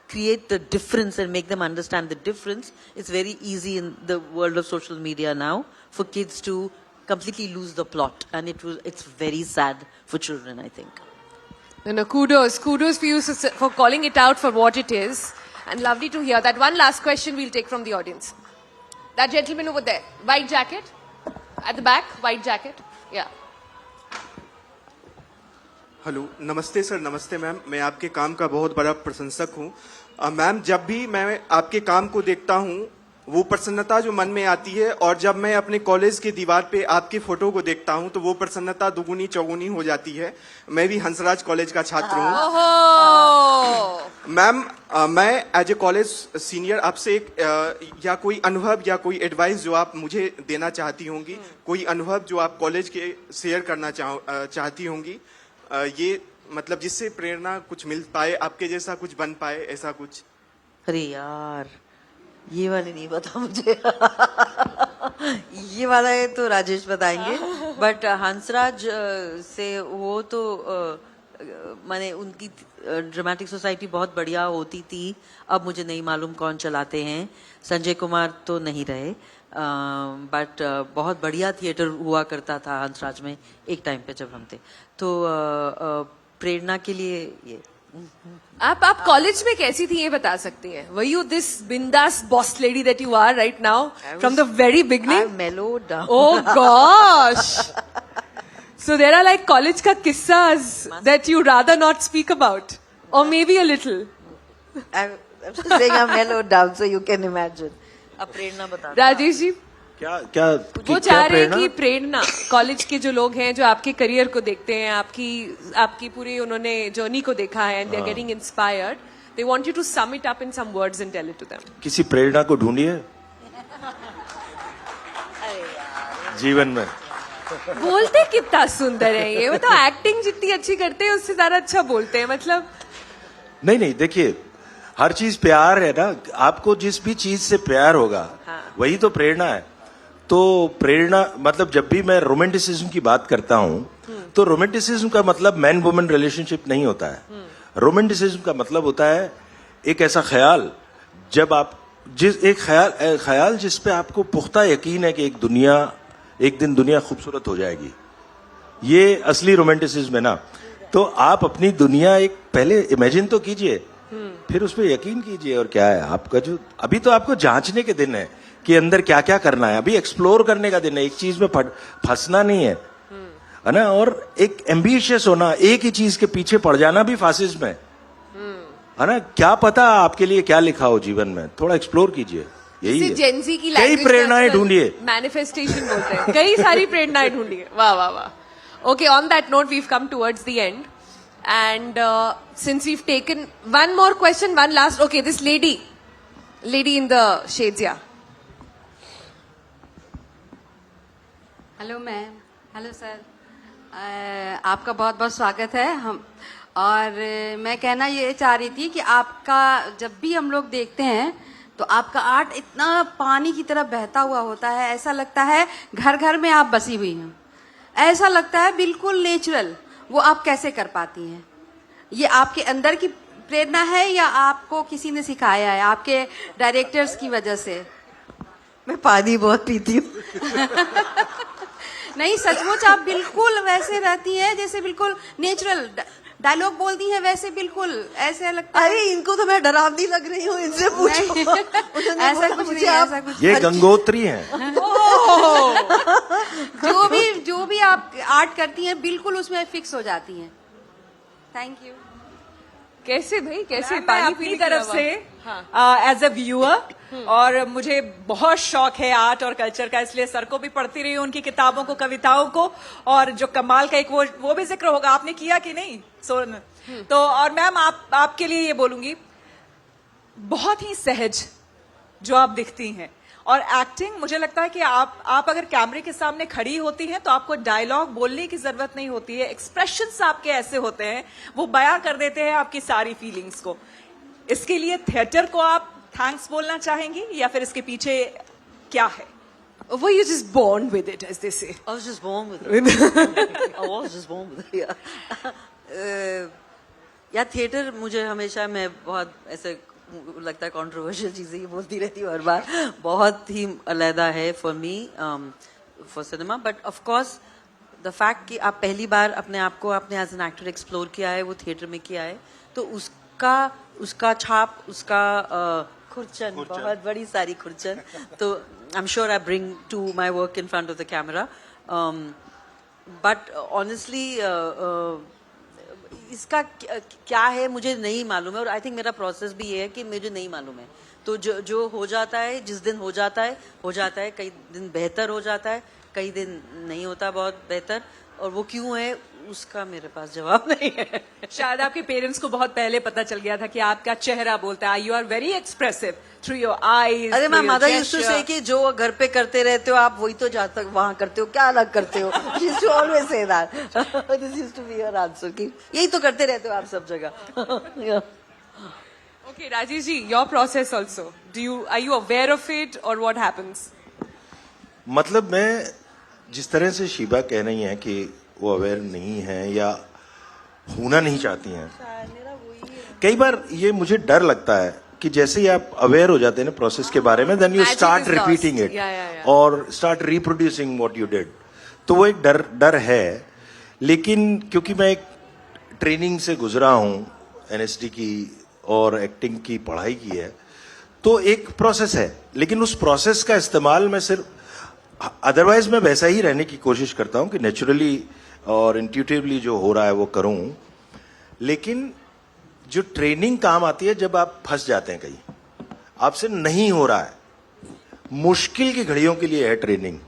create the difference and make them understand the difference, it's very easy in the world of social media now for kids to completely lose the plot, and it's very sad for children, I think. No, kudos for you for calling it out for what it is, and lovely to hear that. One last question we'll take from the audience. That gentleman over there, white jacket. At the back, white jacket. Yeah. Hello, नमस्ते सर, नमस्ते मैम. मैं आपके काम का बहुत बड़ा प्रशंसक हूँ. मैम, जब भी मैं आपके काम को देखता हूँ वो प्रसन्नता जो मन में आती है, और जब मैं अपने कॉलेज की दीवार पे आपकी फोटो को देखता हूँ तो वो प्रसन्नता दुगुनी चौगुनी हो जाती है. मैं भी हंसराज कॉलेज का छात्र हूँ. मैम, मैं एज ए कॉलेज सीनियर आपसे एक या कोई अनुभव या कोई एडवाइस जो आप मुझे देना चाहती होंगी, कोई अनुभव जो आप कॉलेज के शेयर करना चाहती होंगी, ये मतलब जिससे प्रेरणा कुछ मिल पाए, आपके जैसा कुछ बन पाए, ऐसा कुछ. अरे यार, ये वाले नहीं पता मुझे. ये वाला है तो राजेश बताएंगे. बट हंसराज से वो तो माने उनकी ड्रामेटिक सोसाइटी बहुत बढ़िया होती थी. अब मुझे नहीं मालूम कौन चलाते हैं. संजय कुमार तो नहीं रहे, बट बहुत बढ़िया थिएटर हुआ करता था हंसराज में एक टाइम पे जब हम थे. तो प्रेरणा के लिए ये. आप कॉलेज में कैसी थी ये बता सकती हैं? Were you this bindas boss lady that you are right now from the very beginning? I mellowed down. Oh gosh! So there are like college ka kissas that you rather not speak about, or maybe a little. I'm just saying I'm mellowed down so you can imagine. अब प्रेरणा बता. राजेश जी, क्या वो चाह रहे हैं कि प्रेरणा कॉलेज के जो लोग हैं जो आपके करियर को देखते हैं, आपकी पूरी उन्होंने जर्नी को देखा है, and they are getting inspired, they want you to sum it up in some words and tell it to them. किसी प्रेरणा को ढूंढिए जीवन में. बोलते कितना सुंदर है ये, मतलब एक्टिंग जितनी अच्छी करते हैं उससे ज्यादा अच्छा बोलते हैं. मतलब नहीं, देखिए, हर चीज प्यार है ना. आपको जिस भी चीज से प्यार होगा वही तो प्रेरणा है. तो प्रेरणा मतलब जब भी मैं रोमांटिसिज्म की बात करता हूँ तो रोमांटिसिज्म का मतलब मैन वुमन रिलेशनशिप नहीं होता है। रोमांटिसिज्म का मतलब होता है एक ऐसा ख्याल, जब आप ख्याल जिस पे आपको पुख्ता यकीन है कि एक दिन दुनिया खूबसूरत हो जाएगी। ये असली रोमांटिसिज्म है ना। तो आप अपनी दुनिया एक पहले इमेजिन तो कीजिए, फिर उस पर यकीन कीजिए। और क्या है आपका जो अभी तो आपको जांचने के दिन है कि अंदर क्या क्या करना है, अभी एक्सप्लोर करने का दिन है, एक चीज में फंसना नहीं है ना। और एक एम्बिशियस होना, एक ही चीज के पीछे पड़ जाना भी फासिज्म है ना। क्या पता आपके लिए क्या लिखा हो जीवन में, थोड़ा एक्सप्लोर कीजिए। यही है। जेंजी की कई प्रेरणाएं ढूंढिए, मैनिफेस्टेशन बोलते हैं, कई सारी प्रेरणाएं ढूंढिए। वाह वाह वाह। Okay, on that note weave come towards the end and since we've taken one more question, one last, okay, this lady in the shades, yeah. Hello ma'am, hello sir, आपका बहुत बहुत स्वागत है। हम और मैं कहना ये चाह रही थी कि आपका जब भी हम लोग देखते हैं तो आपका आर्ट इतना पानी की तरह बहता हुआ होता है, ऐसा लगता है घर घर में आप बसी हुई हैं, ऐसा लगता है बिल्कुल नेचुरल। वो आप कैसे कर पाती हैं? ये आपके अंदर की प्रेरणा है या आपको किसी ने सिखाया है, आपके डायरेक्टर्स की वजह से? मैं पानी बहुत पीती हूँ। नहीं, सचमुच आप बिल्कुल वैसे रहती हैं जैसे बिल्कुल नेचुरल डायलॉग बोलती हैं, वैसे बिल्कुल ऐसे लगता है। अरे इनको तो मैं डरावनी लग रही हूँ, इनसे पूछो। ऐसा कुछ नहीं, ऐसा कुछ ये गंगोत्री हैं। जो भी आप आर्ट करती हैं बिल्कुल उसमें फिक्स हो जाती हैं। Thank you. कैसे भाई, कैसे मैं पानी अपनी पीने तरफ से एज अ व्यूअर, और मुझे बहुत शौक है आर्ट और कल्चर का, इसलिए सर को भी पढ़ती रही हूँ, उनकी किताबों को, कविताओं को। और जो कमाल का एक वो भी जिक्र होगा, आपने किया कि नहीं सोन? तो और मैम आपके लिए ये बोलूंगी, बहुत ही सहज जो आप दिखती हैं, और एक्टिंग मुझे लगता है कि आप अगर कैमरे के सामने खड़ी होती हैं तो आपको डायलॉग बोलने की जरूरत नहीं होती है। एक्सप्रेशंस आपके ऐसे होते हैं, वो बयां कर देते हैं आपकी सारी फीलिंग्स को। इसके लिए थिएटर को आप थैंक्स बोलना चाहेंगी या फिर इसके पीछे क्या है? Were you just born with it, as they say? I was just born with it. I was just born with it, yeah. या थिएटर मुझे हमेशा, मैं बहुत ऐसे लगता है कंट्रोवर्शियल चीजें ही बोलती रहती हूँ हर बार, बहुत ही अलहदा है for me for cinema. But of course the fact कि आप पहली बार अपने आप को आपने एज एन एक्टर एक्सप्लोर किया है, वो थिएटर में किया है, तो उसका छाप, उसका खुरचन, बहुत बड़ी सारी खुरचन, तो I am sure I bring to my work in front of the camera. But honestly इसका क्या है मुझे नहीं मालूम है, और आई थिंक मेरा प्रोसेस भी ये है कि मुझे नहीं मालूम है। तो जो हो जाता है, जिस दिन हो जाता है, कई दिन बेहतर हो जाता है, कई दिन नहीं होता बहुत बेहतर, और वो क्यों है उसका मेरे पास जवाब नहीं है। शायद आपके पेरेंट्स को बहुत पहले पता चल गया था कि आपका चेहरा बोलता है, you are very expressive through your eyes. अरे my mother used to say कि जो घर पे करते रहते हो आप, वही तो जाता वहां करते हो, क्या अलग करते हो? She used to always say that. This used to be her answer कि यही तो करते रहते हो आप सब जगह। Okay, Rajesh ji, your process also. Are you aware of it or what happens? मतलब मैं जिस तरह से शीबा कह रही हैं कि वो अवेयर नहीं है या होना नहीं चाहती हैं, कई बार ये मुझे डर लगता है कि जैसे ही आप अवेयर हो जाते हैं ना प्रोसेस के बारे में, then you Magic start is lost. Repeating it Yeah. और start reproducing what you did. तो वो एक डर है। लेकिन क्योंकि मैं एक ट्रेनिंग से गुजरा हूं, एनएसडी की और एक्टिंग की पढ़ाई की है, तो एक प्रोसेस है। लेकिन उस प्रोसेस का इस्तेमाल मैं सिर्फ, अदरवाइज मैं वैसा ही रहने की कोशिश करता हूं कि नेचुरली और इंट्यूटिवली जो हो रहा है वो करूं। लेकिन जो ट्रेनिंग काम आती है जब आप फंस जाते हैं, कहीं आपसे नहीं हो रहा है, मुश्किल की घड़ियों के लिए है ट्रेनिंग,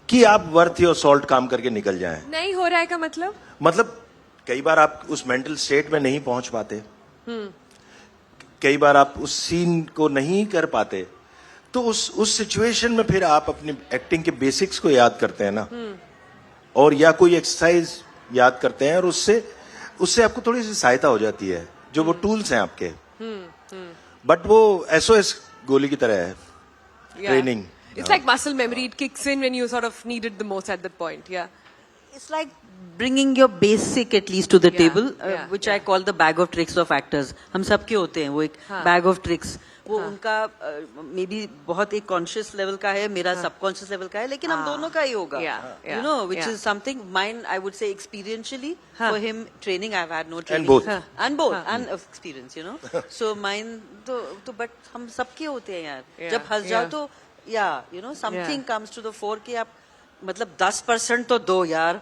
कि आप वर्थ योर सॉल्ट काम करके निकल जाएं। नहीं हो रहा है का मतलब कई बार आप उस मेंटल स्टेट में नहीं पहुंच पाते, कई बार आप उस सीन को नहीं कर पाते, तो उस सिचुएशन में फिर आप अपनी एक्टिंग के बेसिक्स को याद करते हैं ना, और या कोई एक्सरसाइज याद करते हैं, और उससे आपको थोड़ी सी सहायता हो जाती है, जो वो टूल्स हैं आपके। बट वो एसओएस गोली की तरह है training. It's like muscle memory. It kicks in when you sort of need it the most at that point. Yeah. It's like bringing your basic at least to the Yeah, table, yeah, which I call the bag of tricks of actors. हम सबके होते हैं वो एक bag of tricks. वो उनका मे बी बहुत एक कॉन्शियस लेवल का है, मेरा सबकॉन्शियस लेवल का है, लेकिन हम दोनों का ही होगा. You know, which is something mine. I would say experientially for him training. I've had no training. And both. And experience. You know, so mine तो but हम सबके होते हैं यार. जब हंस जाओ तो you know something comes to the fore कि आप मतलब 10% तो दो यार.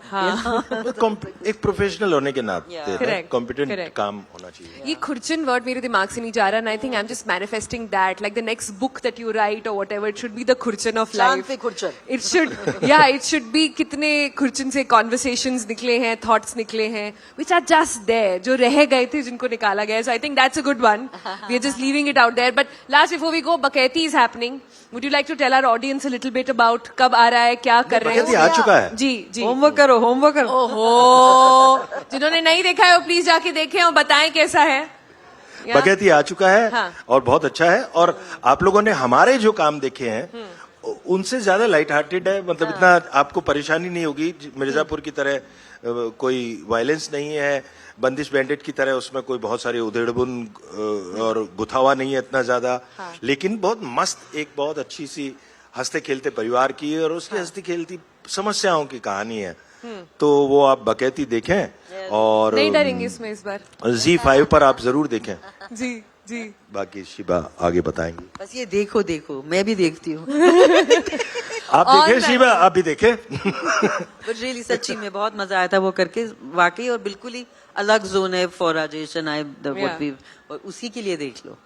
एक प्रोफेशनल होने के नाते Correct, कॉम्पिटेंट correct. काम होना चाहिए. ये खुरचन वर्ड मेरे दिमाग से नहीं जा रहा, and I think I'm just manifesting that, like the next book that you write or whatever, it should be the khurchan of चांद life. पे खुरचन. It should, it should be कितने खुरचन से conversations निकले हैं, thoughts निकले हैं, which are just there, जो रह गए थे, जिनको निकाला गया. So I think that's a good one. We are just leaving it out there. But last, before we go, Baketi is happening. Would you like to tell our audience a little bit about कब आ रहा है, क्या कर रहे बकैती हैं? आ चुका है. जी. होमवर्क करो. ओहो, जिन्होंने नहीं देखा है वो प्लीज जाके देखें और बताएं कैसा है. Yeah. बकैती आ चुका है हाँ. और बहुत अच्छा है. और आप लोगों ने हमारे जो काम देखे हैं उनसे ज्यादा लाइट हार्टेड है. मतलब इतना आपको परेशानी नहीं होगी. मिर्जापुर की तरह कोई वायलेंस नहीं है. बंदिश बैंडेड की तरह उसमें कोई बहुत सारे उधेड़बुन और गुथावा नहीं है इतना ज्यादा. लेकिन बहुत मस्त एक बहुत अच्छी सी हंसते खेलते परिवार की और उसकी हंसती खेलती समस्याओं की कहानी है. तो वो आप बकैती देखें और नहीं डरेंगे इसमें इस बार. ZEE5 पर आप जरूर देखें. जी. बाकी शिबा आगे बताएंगी. बस ये देखो मैं भी देखती हूँ. आप देखें शिबा, आप भी देखें. बट रियली सच्ची में बहुत मजा आया था वो करके वाकई. और बिल्कुल ही अलग जोन है for Rajesh and I what we, और उसी के लिए देख लो.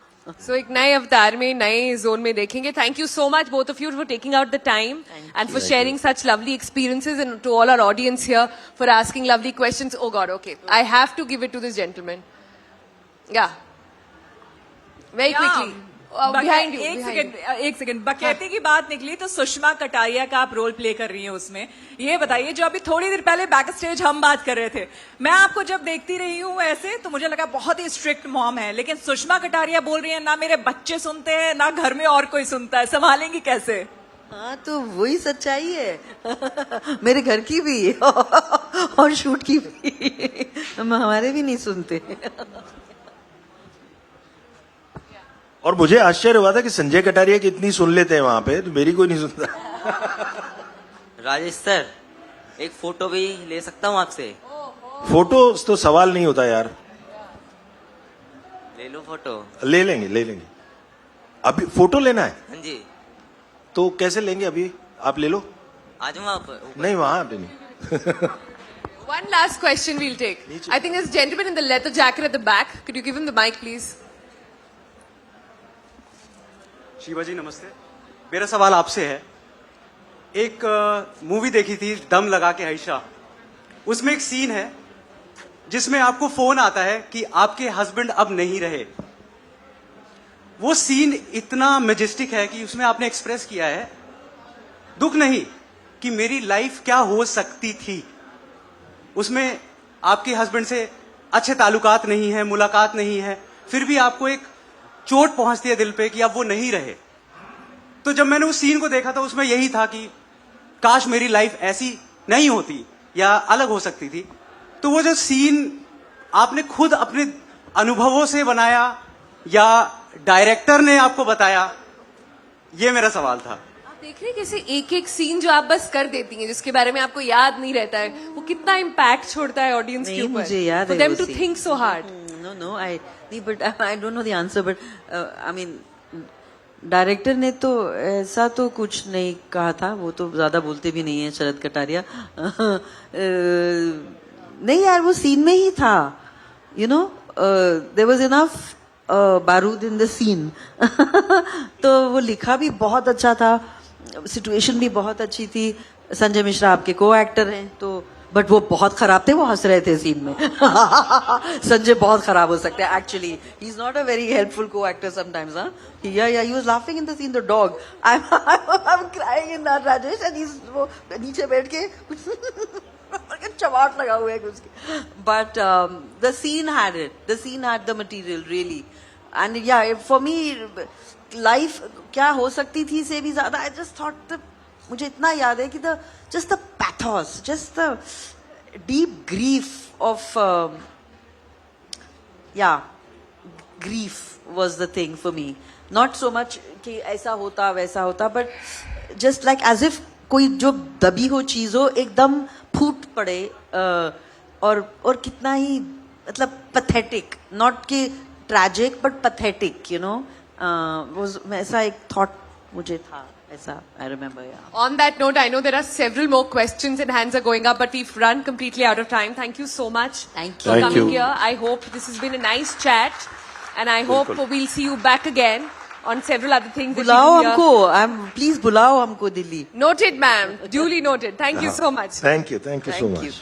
So एक नए अवतार में नए जोन में देखेंगे. Thank you so much both of you for taking out the time and for sharing such lovely experiences, and to all our audience here for asking lovely questions. Oh God, okay. I have to give it to this gentleman. Yeah. Very quickly. Behind you. एक सेकंड बकैती की बात निकली तो सुषमा कटारिया का आप रोल प्ले कर रही हैं उसमें. ये बताइए, जो अभी थोड़ी देर पहले बैक स्टेज हम बात कर रहे थे, मैं आपको जब देखती रही हूँ ऐसे तो मुझे लगा बहुत ही स्ट्रिक्ट मॉम है, लेकिन सुषमा कटारिया बोल रही है ना मेरे बच्चे सुनते हैं ना घर में और कोई सुनता है, संभालेंगी कैसे? हाँ तो वही सच्चाई है. मेरे घर की भी और शूट की भी. हमारे भी नहीं सुनते. और मुझे आश्चर्य हुआ था कि संजय कटारिया की इतनी सुन लेते हैं वहां पे, तो मेरी कोई नहीं सुनता. राजेश सर, एक फोटो भी ले सकता हूँ आपसे? फोटो तो सवाल नहीं होता यार. ले लो फोटो. ले लेंगे. अभी फोटो लेना है? हाँ जी. तो कैसे लेंगे? अभी आप ले लो. आ जाऊँ आप? नहीं, वहां पे नहीं. One last question we'll take. I think this gentleman in the leather jacket at the back. Could you give him the mic, please? Shiva ji नमस्ते. मेरा सवाल आपसे है. एक मूवी देखी थी दम लगा के आयशा. उसमें एक सीन है जिसमें आपको फोन आता है कि आपके हस्बैंड अब नहीं रहे. वो सीन इतना मैजेस्टिक है कि उसमें आपने एक्सप्रेस किया है दुख नहीं कि मेरी लाइफ क्या हो सकती थी. उसमें आपके हस्बैंड से अच्छे ताल्लुकात नहीं है, मुलाकात नहीं है, फिर भी आपको एक चोट पहुंचती है दिल पे कि अब वो नहीं रहे. तो जब मैंने उस सीन को देखा तो उसमें यही था कि काश मेरी लाइफ ऐसी नहीं होती या अलग हो सकती थी. तो वो जो सीन आपने खुद अपने अनुभवों से बनाया या डायरेक्टर ने आपको बताया, ये मेरा सवाल था. आप देख रहे हैं कैसे एक एक सीन जो आप बस कर देती हैं, जिसके बारे में आपको याद नहीं रहता है, वो कितना इम्पैक्ट छोड़ता है ऑडियंस के ऊपर. मुझे याद है them वो to scene. think so hard. No, but I don't know the answer, but I mean, director ने तो ऐसा तो कुछ नहीं कहा था. वो तो ज्यादा बोलते भी नहीं है शरद कटारिया. नहीं यार, वो सीन में ही था. You know, there was enough बारूद इन द सीन. तो वो लिखा भी बहुत अच्छा था, सिचुएशन भी बहुत अच्छी थी. संजय मिश्रा आपके को एक्टर हैं, तो बट वो बहुत खराब थे. वो हंस रहे थे सीन में. संजय बहुत खराब हो सकते हैं actually. He is not a very helpful co actor sometimes. हाँ, he was laughing in the scene the dog. I am crying in that Rajesh, and वो नीचे बैठ के चवाट लगा हुआ है उसके. But the scene had it. The scene had the material really. And yeah for me life क्या हो सकती थी से भी ज्यादा, आई जस्ट थॉट मुझे इतना याद है कि just the pathos, just the deep grief of grief was the thing for me. Not so much कि ऐसा होता वैसा होता, but just like as if कोई जो दबी हो चीज हो एकदम फूट पड़े, और कितना ही मतलब pathetic, not कि tragic but pathetic, you know, was ऐसा एक thought मुझे था ऐसा, I remember, yeah. On that note, I know there are several more questions and hands are going up, but we've run completely out of time. Thank you so much Thank for you. coming Thank you. here. I hope this has been a nice chat, and I hope we'll see you back again on several other things that बुलाओ we do here. हमको, please बुलाओ हमको Delhi. Noted, ma'am. Duly noted. Thank you so much. Thank you so Thank you. much.